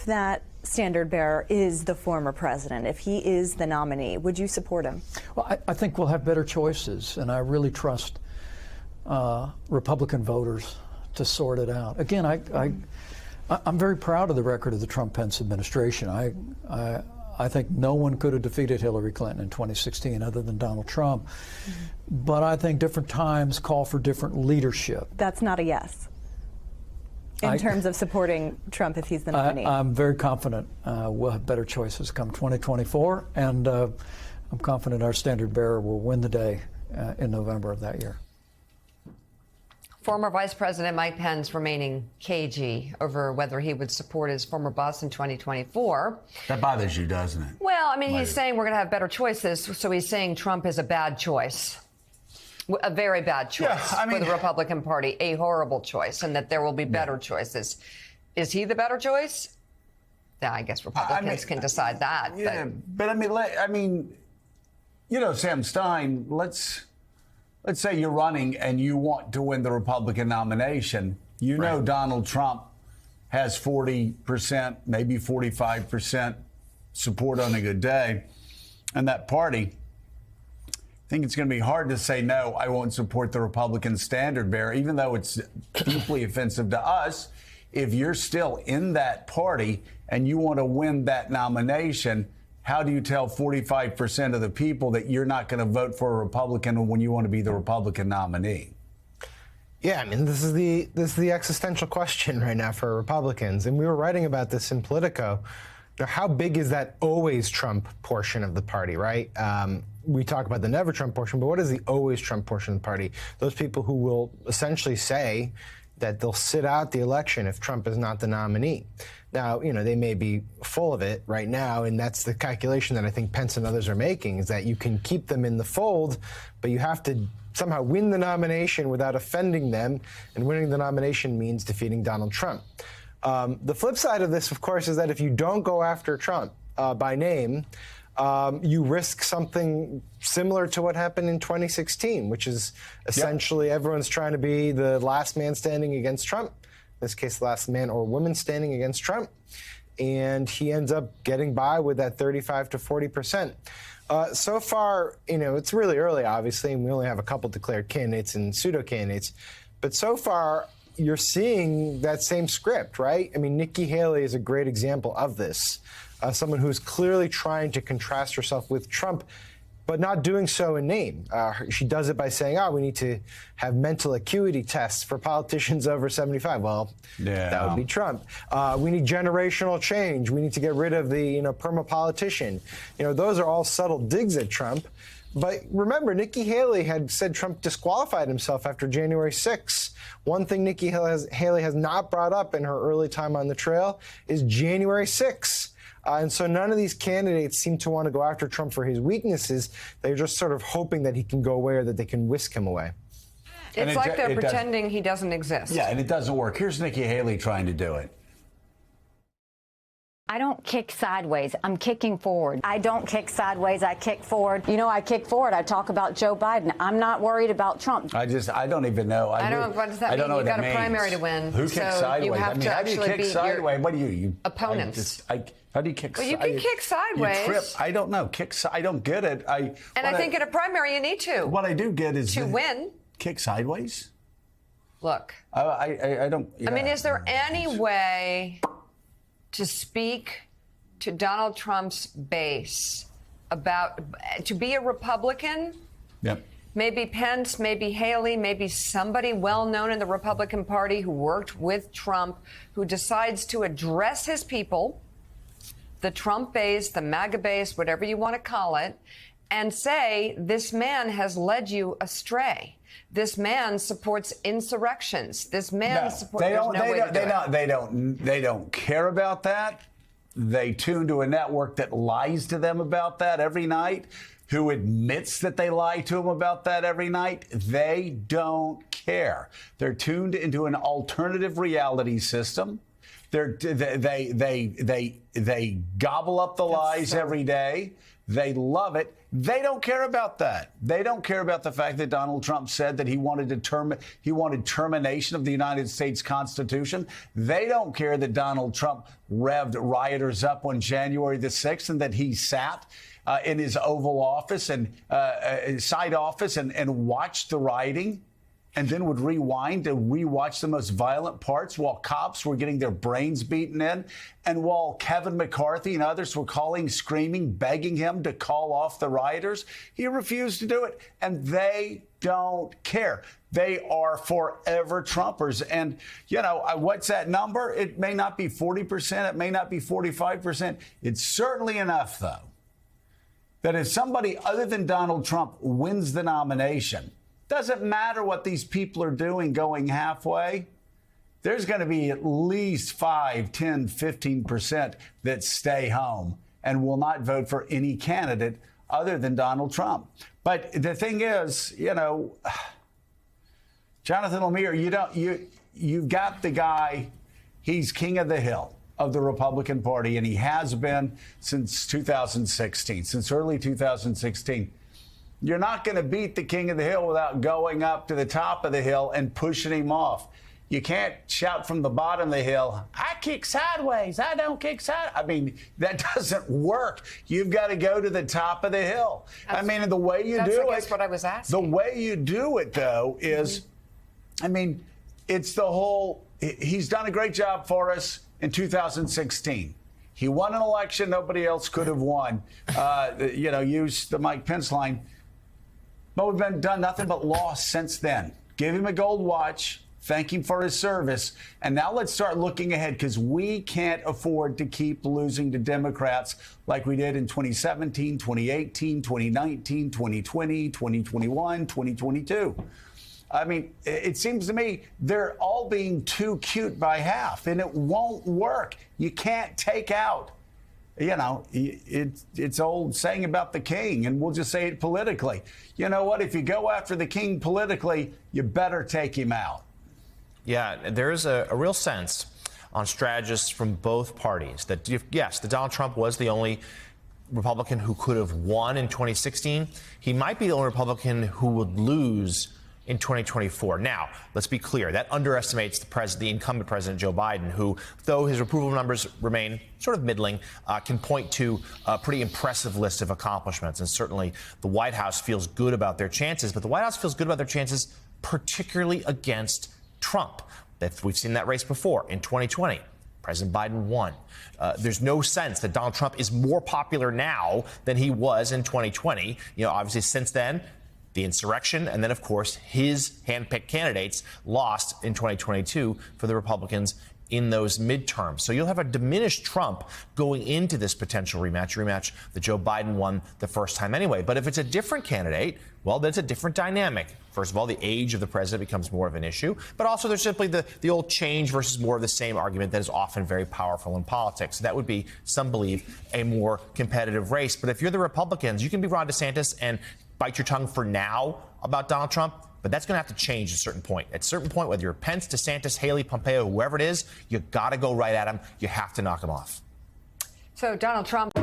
If that standard bearer is the former president, if he is the nominee, would you support him? Well, I think we'll have better choices, and I really trust Republican voters to sort it out. Again, I'm very proud of the record of the Trump-Pence administration. I think no one could have defeated Hillary Clinton in 2016 other than Donald Trump. But I think different times call for different leadership. That's not a yes in terms of supporting Trump if he's the nominee. I'm very confident we'll have better choices come 2024, and I'm confident our standard bearer will win the day in November of that year. Former Vice President Mike Pence remaining cagey over whether he would support his former boss in 2024. That bothers you, doesn't it? Well, I mean, he's saying we're going to have better choices, so he's saying Trump is a bad choice. A very bad choice for the Republican Party, a horrible choice, and that there will be better choices. Is he the better choice? Yeah, I guess Republicans can decide that. Yeah, but I mean, you know, Sam Stein, let's say you're running and you want to win the Republican nomination. You know Donald Trump has 40%, maybe 45% support on a good day. And that party, I think it's going to be hard to say, no, I won't support the Republican standard bearer, even though it's deeply offensive to us. If you're still in that party and you want to win that nomination, how do you tell 45% of the people that you're not going to vote for a Republican when you want to be the Republican nominee? Yeah, I mean, this is the existential question right now for Republicans. And we were writing about this in Politico. Now, how big is that always Trump portion of the party, right? We talk about the never Trump portion, but what is the always Trump portion of the party? Those people who will essentially say that they'll sit out the election if Trump is not the nominee. Now, you know, they may be full of it right now, and that's the calculation that I think Pence and others are making, is that you can keep them in the fold, but you have to somehow win the nomination without offending them, and winning the nomination means defeating Donald Trump. The flip side of this, of course, is that if you don't go after Trump by name, you risk something similar to what happened in 2016, which is essentially everyone's trying to be the last man standing against Trump. In this case, the last man or woman standing against Trump. And he ends up getting by with that 35 to 40%. So far, you know, it's really early, obviously, and we only have a couple declared candidates and pseudo candidates. But so far, you're seeing that same script, right? I mean, Nikki Haley is a great example of this. Someone who's clearly trying to contrast herself with Trump, but not doing so in name. She does it by saying, we need to have mental acuity tests for politicians over 75. Well, that would be Trump. We need generational change. We need to get rid of the, perma-politician. Those are all subtle digs at Trump. But remember, Nikki Haley had said Trump disqualified himself after January 6th. One thing Nikki Haley has not brought up in her early time on the trail is January 6th. And so none of these candidates seem to want to go after Trump for his weaknesses. They're just sort of hoping that he can go away or that they can whisk him away. It's like they're pretending he doesn't exist. Yeah, and it doesn't work. Here's Nikki Haley trying to do it. I don't kick sideways. I'm kicking forward. I don't kick sideways. I kick forward. I kick forward. I talk about Joe Biden. I'm not worried about Trump. I don't even know. What does that mean? You've got a primary to win. Who kicks sideways? You have to how do you kick sideways? What do you opponents? How do you kick sideways? Well, you can kick sideways. You trip. I don't know. I don't get it. I think in a primary you need to. What I do get is to win. Kick sideways? Look. I don't. Yeah. I mean, is there any way to speak to Donald Trump's base to be a Republican? Yep. Maybe Pence, maybe Haley, maybe somebody well-known in the Republican Party who worked with Trump, who decides to address his people, the Trump base, the MAGA base, whatever you want to call it, and say, this man has led you astray. This man supports insurrections. This man supports... They don't care about that. They tune to a network that lies to them about that every night, who admits that they lie to them about that every night. They don't care. They're tuned into an alternative reality system. They gobble up the lies every day. They love it. They don't care about that. They don't care about the fact that Donald Trump said that he wanted termination of the United States Constitution. They don't care that Donald Trump revved rioters up on January the 6th and that he sat in his Oval Office and side office and watched the rioting, and then would rewind to rewatch the most violent parts while cops were getting their brains beaten in, and while Kevin McCarthy and others were calling, screaming, begging him to call off the rioters. He refused to do it, and they don't care. They are forever Trumpers. And, you know, what's that number? It may not be 40%. It may not be 45%. It's certainly enough, though, that if somebody other than Donald Trump wins the nomination, doesn't matter what these people are doing going halfway, there's going to be at least 5, 10, 15% that stay home and will not vote for any candidate other than Donald Trump. But the thing is, you know, Jonathan Lemire, you've got the guy, he's king of the hill of the Republican Party, and he has been since 2016, since early 2016. You're not going to beat the king of the hill without going up to the top of the hill and pushing him off. You can't shout from the bottom of the hill, I kick sideways, I don't kick sideways. I mean, that doesn't work. You've got to go to the top of the hill. I mean, the way you do it. That's what I was asking. The way you do it, though, is, I mean, it's the whole, he's done a great job for us in 2016. He won an election nobody else could have won. Use the Mike Pence line. But we've done nothing but lost since then. Give him a gold watch, thank him for his service, and now let's start looking ahead, because we can't afford to keep losing to Democrats like we did in 2017, 2018, 2019, 2020, 2021, 2022. I mean, it seems to me they're all being too cute by half, and it won't work. You can't take out, you know, it's old saying about the king, and we'll just say it politically. You know what? If you go after the king politically, you better take him out. Yeah, there is a real sense on strategists from both parties that, yes, Donald Trump was the only Republican who could have won in 2016. He might be the only Republican who would lose in 2024. Now, let's be clear, that underestimates the incumbent President Joe Biden, who, though his approval numbers remain sort of middling, can point to a pretty impressive list of accomplishments. And certainly the White House feels good about their chances, but the White House feels good about their chances, particularly against Trump. We've seen that race before in 2020. President Biden won. There's no sense that Donald Trump is more popular now than he was in 2020. You know, obviously since then, the insurrection, and then, of course, his handpicked candidates lost in 2022 for the Republicans in those midterms. So you'll have a diminished Trump going into this potential rematch that Joe Biden won the first time anyway. But if it's a different candidate, well, that's a different dynamic. First of all, the age of the president becomes more of an issue, but also there's simply the old change versus more of the same argument that is often very powerful in politics. So that would be, some believe, a more competitive race. But if you're the Republicans, you can be Ron DeSantis and bite your tongue for now about Donald Trump, but that's going to have to change at a certain point. At a certain point, whether you're Pence, DeSantis, Haley, Pompeo, whoever it is, you got to go right at him. You have to knock him off. So Donald Trump